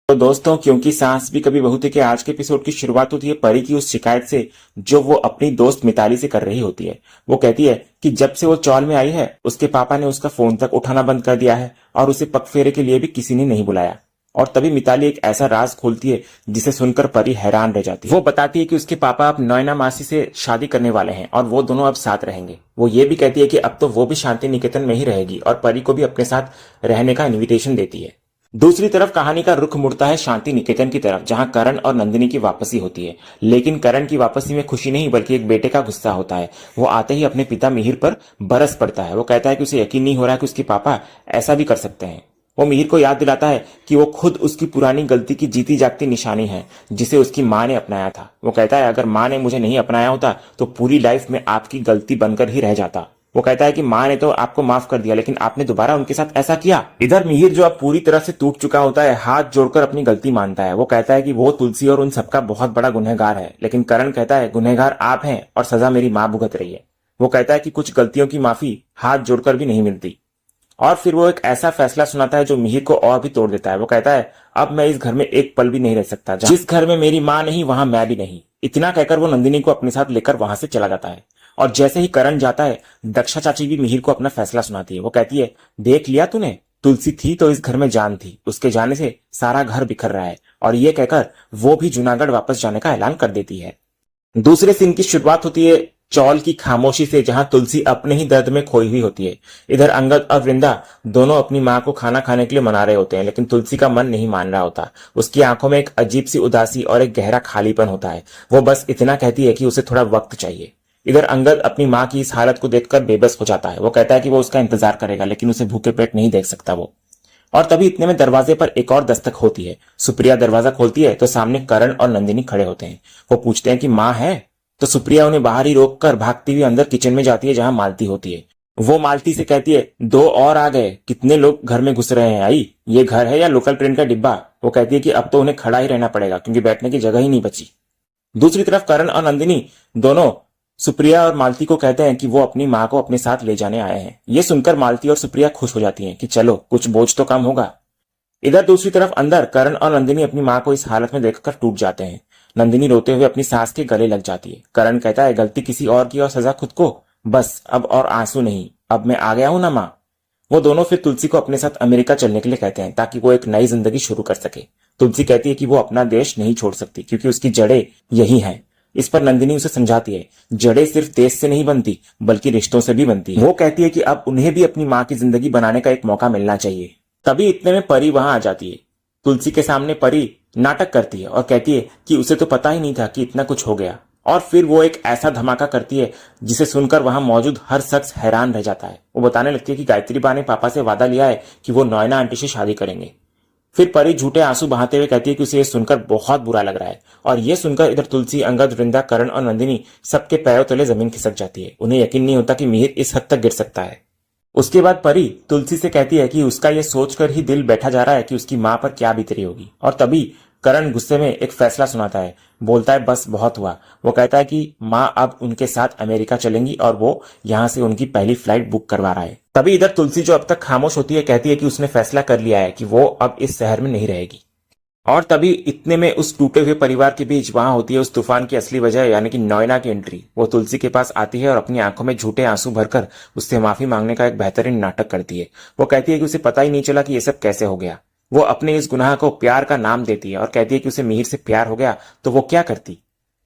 तो दोस्तों, क्योंकि सांस भी कभी बहू थी के आज के एपिसोड की शुरुआत होती है परी की उस शिकायत से जो वो अपनी दोस्त मिताली से कर रही होती है। वो कहती है कि जब से वो चौल में आई है उसके पापा ने उसका फोन तक उठाना बंद कर दिया है और उसे पगफेरे के लिए भी किसी ने नहीं बुलाया। और तभी मिताली एक ऐसा राज खोलती है जिसे सुनकर परी हैरान रह जाती है। वो बताती है कि उसके पापा अब नैना मासी से शादी करने वाले हैं और वो दोनों अब साथ रहेंगे। वो ये भी कहती है कि अब तो वो भी शांति निकेतन में ही रहेगी और परी को भी अपने साथ रहने का इन्विटेशन देती है। दूसरी तरफ कहानी का रुख मुड़ता है शांति निकेतन की तरफ, जहां करण और नंदिनी की वापसी होती है। लेकिन करण की वापसी में खुशी नहीं बल्कि एक बेटे का गुस्सा होता है। वो आते ही अपने पिता मिहिर पर बरस पड़ता है। वो कहता है कि उसे यकीन नहीं हो रहा कि उसके पापा ऐसा भी कर सकते हैं। वो मिहिर को याद दिलाता है कि वो खुद उसकी पुरानी गलती की जीती जागती निशानी है जिसे उसकी मां ने अपनाया था। वो कहता है अगर मां ने मुझे नहीं अपनाया होता तो पूरी लाइफ में आपकी गलती बनकर ही रह जाता। वो कहता है कि मां ने तो आपको माफ कर दिया लेकिन आपने दोबारा उनके साथ ऐसा किया। इधर मिहिर जो अब पूरी तरह से टूट चुका होता है हाथ जोड़कर अपनी गलती मानता है। वो कहता है कि वो तुलसी और उन सबका बहुत बड़ा गुनहगार है, लेकिन करण कहता है गुनहगार आप हैं और सजा मेरी मां भुगत रही है। वो कहता है कि कुछ गलतियों की माफी हाथ जोड़कर भी नहीं मिलती। और फिर वो एक ऐसा फैसला सुनाता है जो मिहिर को और भी तोड़ देता है। वो कहता है अब मैं इस घर में एक पल भी नहीं रह सकता, जिस घर में मेरी मां नहीं वहां मैं भी नहीं। इतना कहकर वो नंदिनी को अपने साथ लेकर वहां से चला जाता है। और जैसे ही करण जाता है दक्षा चाची भी मिहिर को अपना फैसला सुनाती है। वो कहती है देख लिया तूने, तुलसी थी तो इस घर में जान थी, उसके जाने से सारा घर बिखर रहा है। और ये कहकर वो भी जूनागढ़ वापस जाने का ऐलान कर देती है। दूसरे सीन की शुरुआत होती है चौल की खामोशी से, जहां तुलसी अपने ही दर्द में खोई हुई होती है। इधर अंगद और वृंदा दोनों अपनी मां को खाना खाने के लिए मना रहे होते हैं, लेकिन तुलसी का मन नहीं मान रहा होता। उसकी आंखों में एक अजीब सी उदासी और एक गहरा खालीपन होता है। वो बस इतना कहती है कि उसे थोड़ा वक्त चाहिए। इधर अंगद अपनी मां की इस हालत को देखकर बेबस हो जाता है। वो कहता है कि वो उसका इंतजार करेगा लेकिन उसे भूखे पेट नहीं देख सकता वो। और तभी इतने में दरवाजे पर एक और दस्तक होती है। सुप्रिया दरवाजा खोलती है तो सामने करण और नंदिनी खड़े होते हैं। वो पूछते हैं कि मां है, तो सुप्रिया उन्हें बाहर ही रोककर भागती हुई अंदर किचन में जाती है जहां मालती होती है। वो मालती से कहती है दो और आ गए, कितने लोग घर में घुस रहे हैं आई, ये घर है या लोकल ट्रेन का डिब्बा। वो कहती है कि अब तो उन्हें खड़ा ही रहना पड़ेगा क्योंकि बैठने की जगह ही नहीं बची। दूसरी तरफ करण और नंदिनी दोनों सुप्रिया और मालती को कहते हैं कि वो अपनी मां को अपने साथ ले जाने आए हैं। ये सुनकर मालती और सुप्रिया खुश हो जाती हैं कि चलो कुछ बोझ तो कम होगा। इधर दूसरी तरफ अंदर करण और नंदिनी अपनी मां को इस हालत में देखकर टूट जाते हैं। नंदिनी रोते हुए अपनी सास के गले लग जाती है। करण कहता है गलती किसी और की और सजा खुद को, बस अब और आंसू नहीं, अब मैं आ गया हूं ना मां। वो दोनों फिर तुलसी को अपने साथ अमेरिका चलने के लिए कहते हैं ताकि वो एक नई जिंदगी शुरू कर सके। तुलसी कहती है कि वो अपना देश नहीं छोड़ सकती क्योंकि उसकी जड़ें यही हैं। इस पर नंदिनी उसे समझाती है जड़ें सिर्फ देश से नहीं बनती बल्कि रिश्तों से भी बनती है। वो कहती है कि अब उन्हें भी अपनी मां की जिंदगी बनाने का एक मौका मिलना चाहिए। तभी इतने में परी वहां आ जाती है। तुलसी के सामने परी नाटक करती है और कहती है कि उसे तो पता ही नहीं था कि इतना कुछ हो गया। और फिर वो एक ऐसा धमाका करती है जिसे सुनकर वहां मौजूद हर शख्स हैरान रह जाता है। वो बताने लगती है कि गायत्री बा ने पापा से वादा लिया है कि वो नॉयना आंटी से शादी करेंगे। फिर परी झूठे आंसू बहाते हुए कहती है कि उसे यह सुनकर बहुत बुरा लग रहा है। और यह सुनकर इधर तुलसी, अंगद, वृंदा, करण और नंदिनी सबके पैरों तले जमीन खिसक जाती है। उन्हें यकीन नहीं होता कि मिहिर इस हद तक गिर सकता है। उसके बाद परी तुलसी से कहती है कि उसका यह सोचकर ही दिल बैठा जा रहा है कि उसकी मां पर क्या बीत रही होगी। और तभी करण गुस्से में एक फैसला सुनाता है, बोलता है बस बहुत हुआ। वो कहता है कि मां अब उनके साथ अमेरिका चलेंगी और वो यहां से उनकी पहली फ्लाइट बुक करवा रहा है। तभी इधर तुलसी जो अब तक खामोश होती है कहती है कि उसने फैसला कर लिया है कि वो अब इस शहर में नहीं रहेगी। और तभी इतने में उस टूटे हुए परिवार के बीच वहां होती है उस तूफान की असली वजह यानी कि नॉयना की एंट्री। वो तुलसी के पास आती है और अपनी आंखों में झूठे आंसू भरकर उससे माफी मांगने का एक बेहतरीन नाटक करती है। वो कहती है कि उसे पता ही नहीं चला कि ये सब कैसे हो गया। वो अपने इस गुनाह को प्यार का नाम देती है और कहती है कि उसे मिहिर से प्यार हो गया तो वो क्या करती।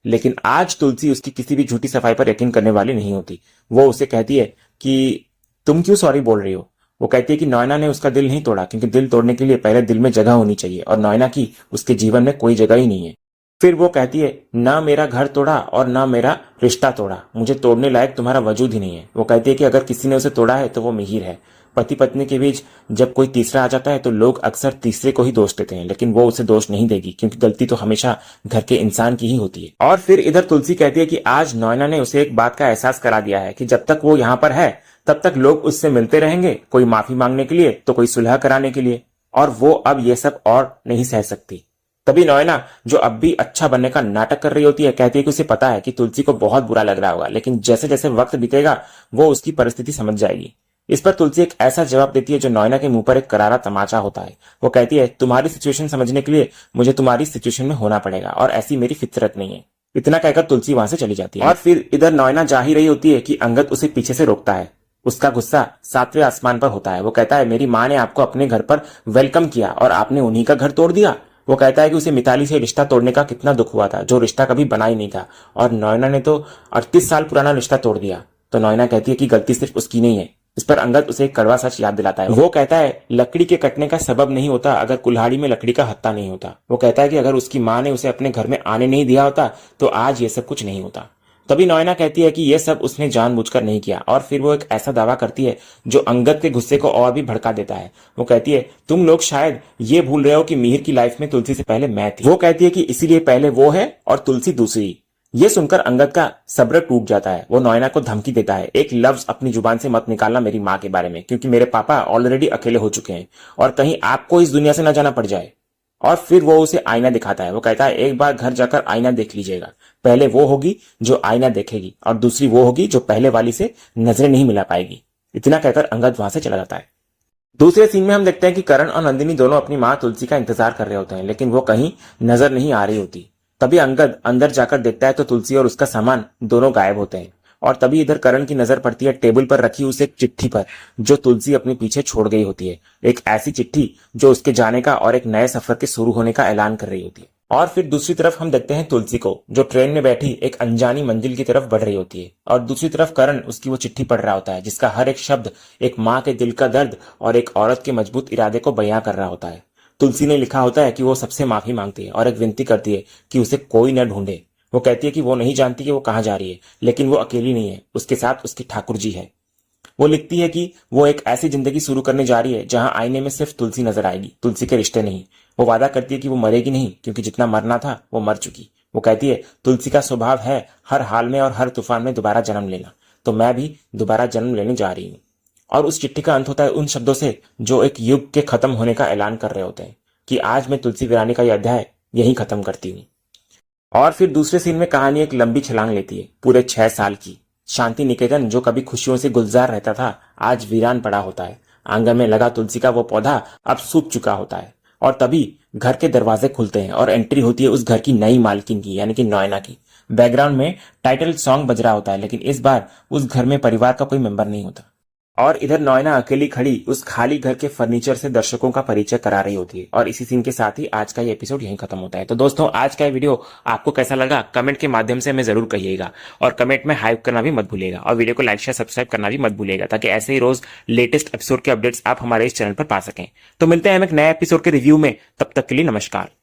लेकिन आज तुलसी उसकी किसी भी झूठी सफाई पर यकीन करने वाली नहीं होती। वो उसे कहती है कि तुम क्यों सॉरी बोल रही हो। वो कहती है कि नॉयना ने उसका दिल नहीं तोड़ा क्योंकि दिल तोड़ने के लिए पहले दिल में जगह होनी चाहिए और नॉयना की उसके जीवन में कोई जगह ही नहीं है। फिर वो कहती है ना मेरा घर तोड़ा और ना मेरा रिश्ता तोड़ा, मुझे तोड़ने लायक तुम्हारा वजूद ही नहीं है। वो कहती है कि अगर किसी ने उसे तोड़ा है तो वो मिहिर है। पति पत्नी के बीच जब कोई तीसरा आ जाता है तो लोग अक्सर तीसरे को ही दोष देते हैं, लेकिन वो उसे दोष नहीं देगी क्योंकि गलती तो हमेशा घर के इंसान की ही होती है। और फिर इधर तुलसी कहती है कि आज नॉयना ने उसे एक बात का एहसास करा दिया है कि जब तक वो यहाँ पर है तब तक लोग उससे मिलते रहेंगे, कोई माफी मांगने के लिए तो कोई सुलह कराने के लिए, और वो अब ये सब और नहीं सह सकती। तभी नॉयना जो अब भी अच्छा बनने का नाटक कर रही होती है कहती है कि उसे पता है कि तुलसी को बहुत बुरा लग रहा होगा, लेकिन जैसे जैसे वक्त बीतेगा वो उसकी परिस्थिति समझ जाएगी। इस पर तुलसी एक ऐसा जवाब देती है जो नॉयना के मुंह पर एक करारा तमाचा होता है। वो कहती है, तुम्हारी सिचुएशन समझने के लिए मुझे तुम्हारी सिचुएशन में होना पड़ेगा और ऐसी मेरी फितरत नहीं है। इतना कहकर तुलसी वहां से चली जाती है और फिर इधर नॉयना जा ही रही होती है कि अंगद उसे पीछे से रोकता है। उसका गुस्सा 7वें आसमान पर होता है। वो कहता है, मेरी माँ ने आपको अपने घर पर वेलकम किया और आपने उन्हीं का घर तोड़ दिया। वो कहता है कि उसे मिताली से रिश्ता तोड़ने का कितना दुख हुआ था, जो रिश्ता कभी बना ही नहीं था, और नॉयना ने तो 38 साल पुराना रिश्ता तोड़ दिया। तो नॉयना कहती है कि गलती सिर्फ उसकी नहीं है। इस पर अंगद उसे एक कड़वा सच याद दिलाता है। वो कहता है, लकड़ी के कटने का सबब नहीं होता अगर कुल्हाड़ी में लकड़ी का हत्था नहीं होता। वो कहता है कि अगर उसकी माँ ने उसे अपने घर में आने नहीं दिया होता तो आज ये सब कुछ नहीं होता। तभी नॉयना कहती है कि यह सब उसने जानबूझकर नहीं किया, और फिर वो एक ऐसा दावा करती है जो अंगद के गुस्से को और भी भड़का देता है। वो कहती है, तुम लोग शायद ये भूल रहे हो कि मिहिर की लाइफ में तुलसी से पहले मैं थी। वो कहती है कि इसीलिए पहले वो है और तुलसी दूसरी। ये सुनकर अंगद का सब्र टूट जाता है। वो नॉयना को धमकी देता है, एक लफ्ज अपनी जुबान से मत निकालना मेरी माँ के बारे में, क्योंकि मेरे पापा ऑलरेडी अकेले हो चुके हैं और कहीं आपको इस दुनिया से न जाना पड़ जाए। और फिर वो उसे आईना दिखाता है। वो कहता है, एक बार घर जाकर आईना देख लीजिएगा। पहले वो होगी जो आईना देखेगी और दूसरी वो होगी जो पहले वाली से नजरें नहीं मिला पाएगी। इतना कहकर अंगद वहां से चला जाता है। दूसरे सीन में हम देखते हैं कि करण और नंदिनी दोनों अपनी माँ तुलसी का इंतजार कर रहे होते हैं, लेकिन वो कहीं नजर नहीं आ रही होती। तभी अंगद अंदर जाकर देखता है तो तुलसी और उसका सामान दोनों गायब होते हैं। और तभी इधर करण की नजर पड़ती है टेबल पर रखी उस एक चिट्ठी पर जो तुलसी अपने पीछे छोड़ गई होती है। एक ऐसी चिट्ठी जो उसके जाने का और एक नए सफर के शुरू होने का ऐलान कर रही होती है। और फिर दूसरी तरफ हम देखते हैं तुलसी को, जो ट्रेन में बैठी एक अनजानी मंजिल की तरफ बढ़ रही होती है, और दूसरी तरफ करण उसकी वो चिट्ठी पढ़ रहा होता है जिसका हर एक शब्द एक माँ के दिल का दर्द और एक औरत के मजबूत इरादे को बयां कर रहा होता है। तुलसी ने लिखा होता है कि वो सबसे माफी मांगती है और एक विनती करती है कि उसे कोई न ढूंढे। वो कहती है कि वो नहीं जानती कि वो कहाँ जा रही है, लेकिन वो अकेली नहीं है, उसके साथ उसकी ठाकुर जी है। वो लिखती है कि वो एक ऐसी जिंदगी शुरू करने जा रही है जहां आईने में सिर्फ तुलसी नजर आएगी, तुलसी के रिश्ते नहीं। वो वादा करती है कि वो मरेगी नहीं, क्योंकि जितना मरना था वो मर चुकी। वो कहती है, तुलसी का स्वभाव है हर हाल में और हर तूफान में दोबारा जन्म लेना, तो मैं भी दोबारा जन्म लेने जा रही हूँ। और उस चिट्ठी का अंत होता है उन शब्दों से जो एक युग के खत्म होने का ऐलान कर रहे होते हैं कि आज मैं तुलसी वीरानी का यह अध्याय यही खत्म करती हूँ। और फिर दूसरे सीन में कहानी एक लंबी छलांग लेती है, पूरे 6 साल की। शांति निकेतन जो कभी खुशियों से गुलजार रहता था आज वीरान पड़ा होता है। आंगन में लगा तुलसी का वो पौधा अब सूख चुका होता है। और तभी घर के दरवाजे खुलते हैं और एंट्री होती है उस घर की नई मालकिन की, यानी कि नॉयना की। बैकग्राउंड में टाइटल सॉन्ग बज रहा होता है, लेकिन इस बार उस घर में परिवार का कोई मेंबर नहीं होता। और इधर नॉयना अकेली खड़ी उस खाली घर के फर्नीचर से दर्शकों का परिचय करा रही होती है। और इसी सीन के साथ ही आज का ये एपिसोड यहीं खत्म होता है। तो दोस्तों, आज का ये वीडियो आपको कैसा लगा कमेंट के माध्यम से हमें जरूर कहिएगा, और कमेंट में हाइप करना भी मत भूलिएगा, और वीडियो को लाइक शेयर सब्सक्राइब करना भी मत भूलिएगा, ताकि ऐसे ही रोज लेटेस्ट एपिसोड के अपडेट्स आप हमारे इस चैनल पर पा सकें। तो मिलते हैं हम एक नए एपिसोड के रिव्यू में, तब तक के लिए नमस्कार।